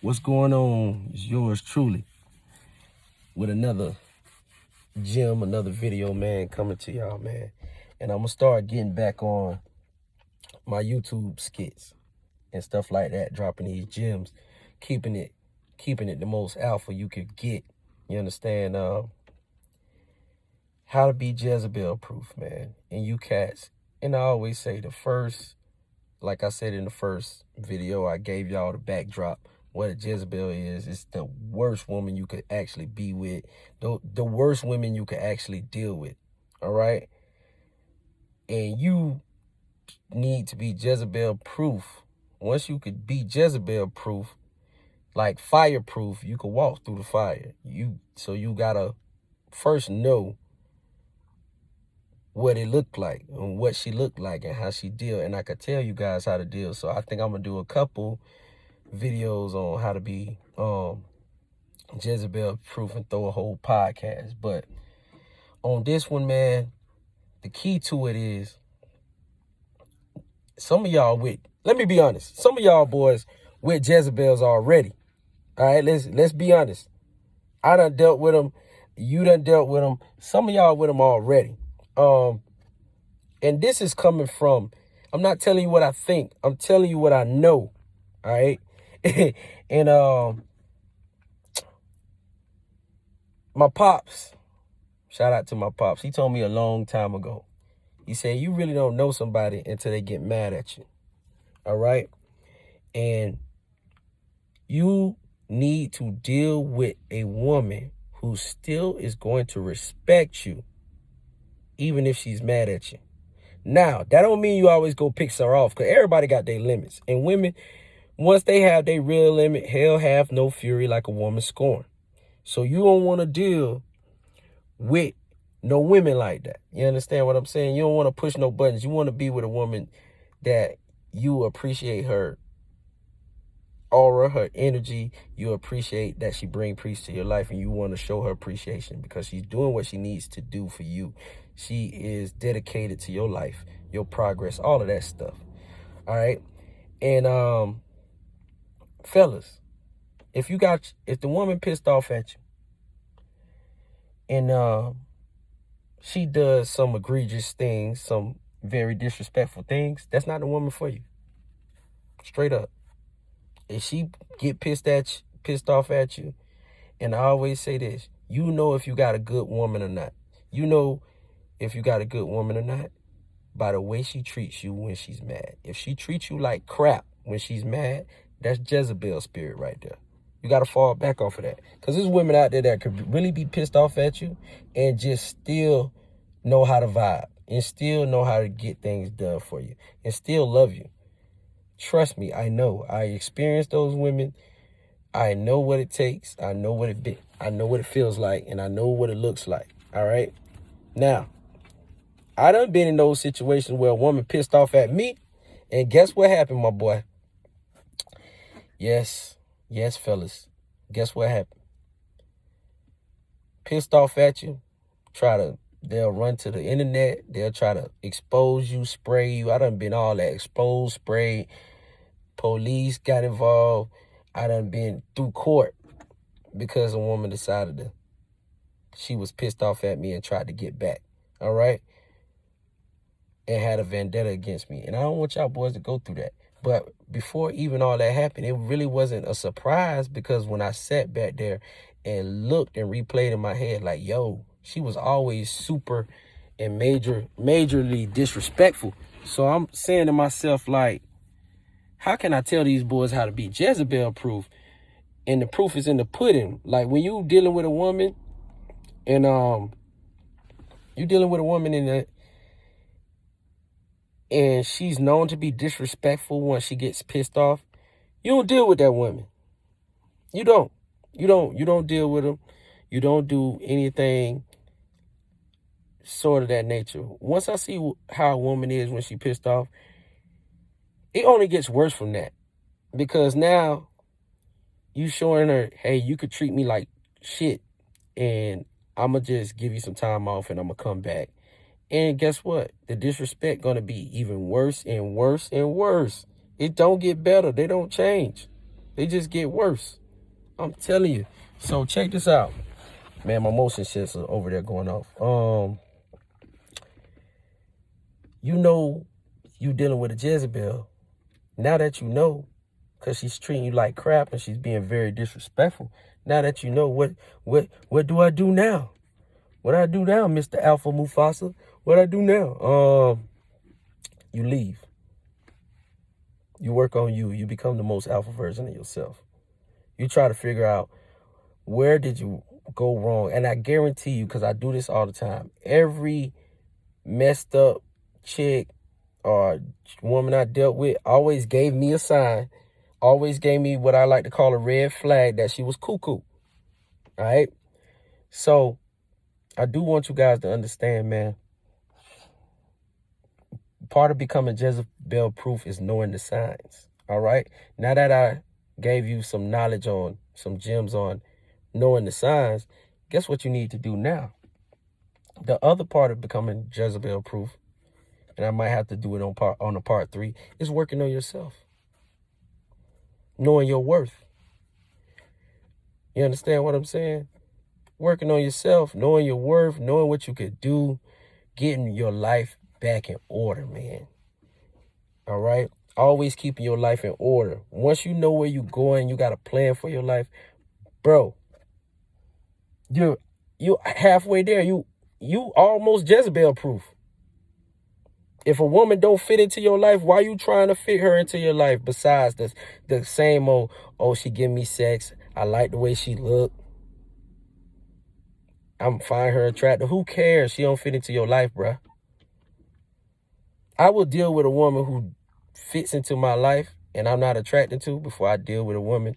What's going on? It's yours truly with another gem, another video, man, coming to y'all, man. And I'm gonna start getting back on my YouTube skits and stuff like that, dropping these gems, keeping it the most alpha you could get. You understand? How to be Jezebel proof, man. And you cats. And I always say like I said in the first video, I gave y'all the backdrop. What a Jezebel is. It's the worst woman you could actually be with. The worst women you could actually deal with. All right? And you need to be Jezebel proof. Once you could be Jezebel proof, like fireproof, you could walk through the fire. So you gotta first know what it looked like and what she looked like and how she deal. And I could tell you guys how to deal. So I think I'm gonna do a couple videos on how to be Jezebel proof and throw a whole podcast. But on this one, man, the key to it is some of y'all let me be honest, some of y'all boys with Jezebels already. All right, let's be honest. I done dealt with them. You done dealt with them. Some of y'all with them already. And this is coming from, I'm not telling you what I think. I'm telling you what I know. All right. And my pops, shout out to my pops. He told me a long time ago. He said, you really don't know somebody until they get mad at you. All right. And you need to deal with a woman who still is going to respect you, even if she's mad at you. Now, that don't mean you always go pick her off, because everybody got their limits. And women, once they have their real limit, hell hath no fury like a woman scorned. So you don't want to deal with no women like that. You understand what I'm saying? You don't want to push no buttons. You want to be with a woman that you appreciate her aura, her energy. You appreciate that she bring peace to your life, and you want to show her appreciation because she's doing what she needs to do for you. She is dedicated to your life, your progress, all of that stuff. All right. And fellas, if the woman pissed off at you and she does some egregious things, some very disrespectful things, that's not the woman for you. Straight up. If she get pissed off at you, and I always say this, you know if you got a good woman or not. You know if you got a good woman or not by the way she treats you when she's mad. If she treats you like crap when she's mad, that's Jezebel spirit right there. You got to fall back off of that. Because there's women out there that could really be pissed off at you and just still know how to vibe and still know how to get things done for you and still love you. Trust me, I know. I experienced those women. I know what it takes. I know what it feels like, and I know what it looks like. All right? Now, I done been in those situations where a woman pissed off at me, and guess what happened, my boy? Yes, fellas. Guess what happened? Pissed off at you, they'll run to the internet. They'll try to expose you, spray you. I done been all that. Expose, spray. Police got involved. I done been through court because a woman decided she was pissed off at me and tried to get back. All right? And had a vendetta against me. And I don't want y'all boys to go through that. But before even all that happened, it really wasn't a surprise, because when I sat back there and looked and replayed in my head like, yo, she was always super and majorly disrespectful. So I'm saying to myself, like, how can I tell these boys how to be Jezebel proof? And the proof is in the pudding. Like, when you dealing with a woman and and she's known to be disrespectful once she gets pissed off, you don't deal with that woman. You don't deal with them. You don't do anything sort of that nature. Once I see how a woman is when she pissed off, it only gets worse from that. Because now you showing her, hey, you could treat me like shit, and I'm going to just give you some time off and I'm going to come back. And guess what? The disrespect going to be even worse and worse and worse. It don't get better. They don't change. They just get worse. I'm telling you. So check this out. Man, my motion shits are over there going off. You know you dealing with a Jezebel. Now that you know, because she's treating you like crap and she's being very disrespectful. Now that you know, what do I do now? What do I do now, Mr. Alpha Mufasa? What I do now? You leave. You work on you. You become the most alpha version of yourself. You try to figure out, where did you go wrong? And I guarantee you, because I do this all the time, every messed up chick or woman I dealt with always gave me a sign, always gave me what I like to call a red flag that she was cuckoo. All right? So I do want you guys to understand, man, part of becoming Jezebel proof is knowing the signs. All right? Now that I gave you some knowledge on, some gems on knowing the signs, guess what you need to do now? The other part of becoming Jezebel proof, and I might have to do it on a part 3, is working on yourself. Knowing your worth. You understand what I'm saying? Working on yourself, knowing your worth, knowing what you could do, getting your life back in order, man. All right? Always keeping your life in order. Once you know where you're going, you got a plan for your life, bro, you're halfway there. You almost Jezebel proof. If a woman don't fit into your life, why you trying to fit her into your life? Besides the same old, oh, she give me sex, I like the way she look, I'm find her attractive. Who cares? She don't fit into your life, bruh. I will deal with a woman who fits into my life and I'm not attracted to before I deal with a woman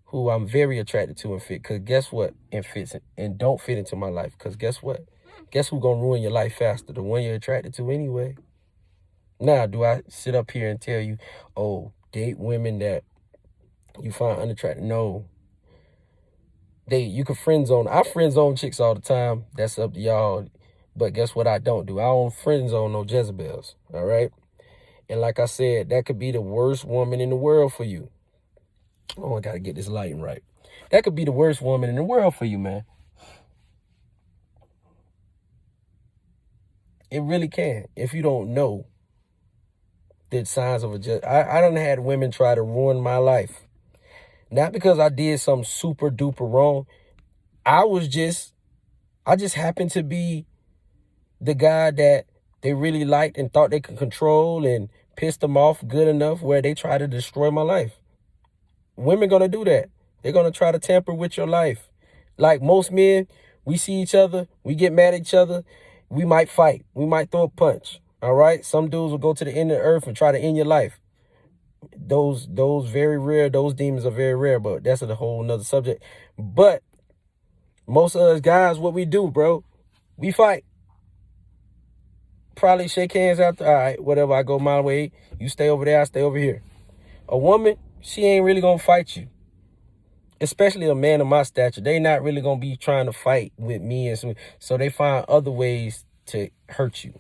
who I'm very attracted to and fit. Because guess what? And fits and don't fit into my life. Because guess what? Guess who's going to ruin your life faster? The one you're attracted to anyway. Now, do I sit up here and tell you, oh, date women that you find unattractive? No. You can friend zone. I friend zone chicks all the time. That's up to y'all. But guess what I don't do? I don't friend zone no Jezebels. All right? And like I said, that could be the worst woman in the world for you. Oh, I got to get this lighting right. That could be the worst woman in the world for you, man. It really can. If you don't know the signs of a Jezebel. I done had women try to ruin my life. Not because I did something super duper wrong. I just happened to be the guy that they really liked and thought they could control and pissed them off good enough where they try to destroy my life. Women gonna do that. They're gonna try to tamper with your life. Like most men, we see each other, we get mad at each other, we might fight, we might throw a punch. All right? Some dudes will go to the end of the earth and try to end your life. Those very rare, those demons are very rare, but that's a whole nother subject. But most of us guys, what we do, bro, we fight. Probably shake hands after, all right, whatever, I go my way, you stay over there, I stay over here. A woman, she ain't really gonna fight you. Especially a man of my stature. They not really gonna be trying to fight with me, and so they find other ways to hurt you.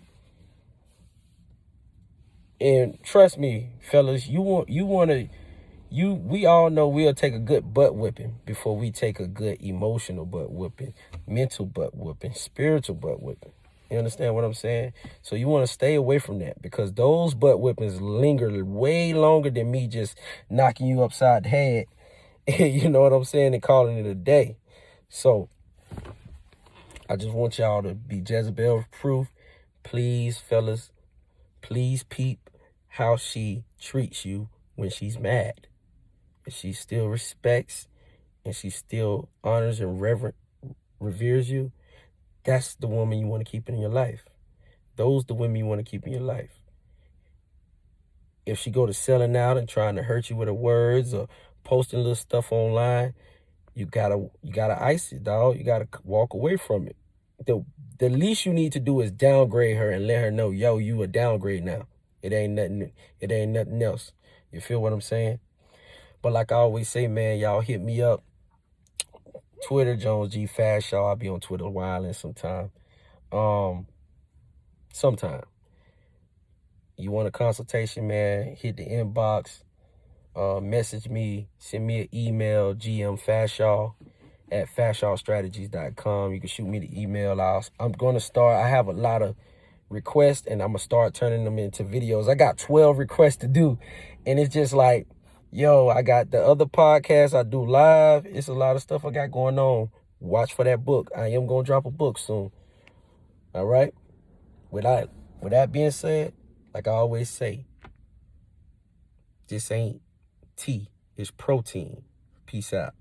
And trust me, fellas, we all know we'll take a good butt whipping before we take a good emotional butt whipping, mental butt whipping, spiritual butt whipping. You understand what I'm saying? So you want to stay away from that, because those butt whippings linger way longer than me just knocking you upside the head. You know what I'm saying? And calling it a day. So I just want y'all to be Jezebel proof. Please, fellas, please peep how she treats you when she's mad. If she still respects and she still honors and reveres you, that's the woman you want to keep in your life. Those the women you want to keep in your life. If she go to selling out and trying to hurt you with her words or posting little stuff online, you gotta ice it, dog. You gotta walk away from it. The least you need to do is downgrade her and let her know, yo, you a downgrade now. It ain't nothing else. You feel what I'm saying? But like I always say, man, y'all hit me up. Twitter, Jones G Fast Show. I'll be on Twitter wilding sometime. Sometime. You want a consultation, man, hit the inbox. message me, send me an email, gmfashaw@fashawstrategies.com. You can shoot me the email. I'm going to start. I have a lot of requests, and I'm going to start turning them into videos. I got 12 requests to do, and it's just like, yo, I got the other podcasts I do live. It's a lot of stuff I got going on. Watch for that book. I am going to drop a book soon. All right? With that being said, like I always say, this ain't tea, it's protein. Peace out.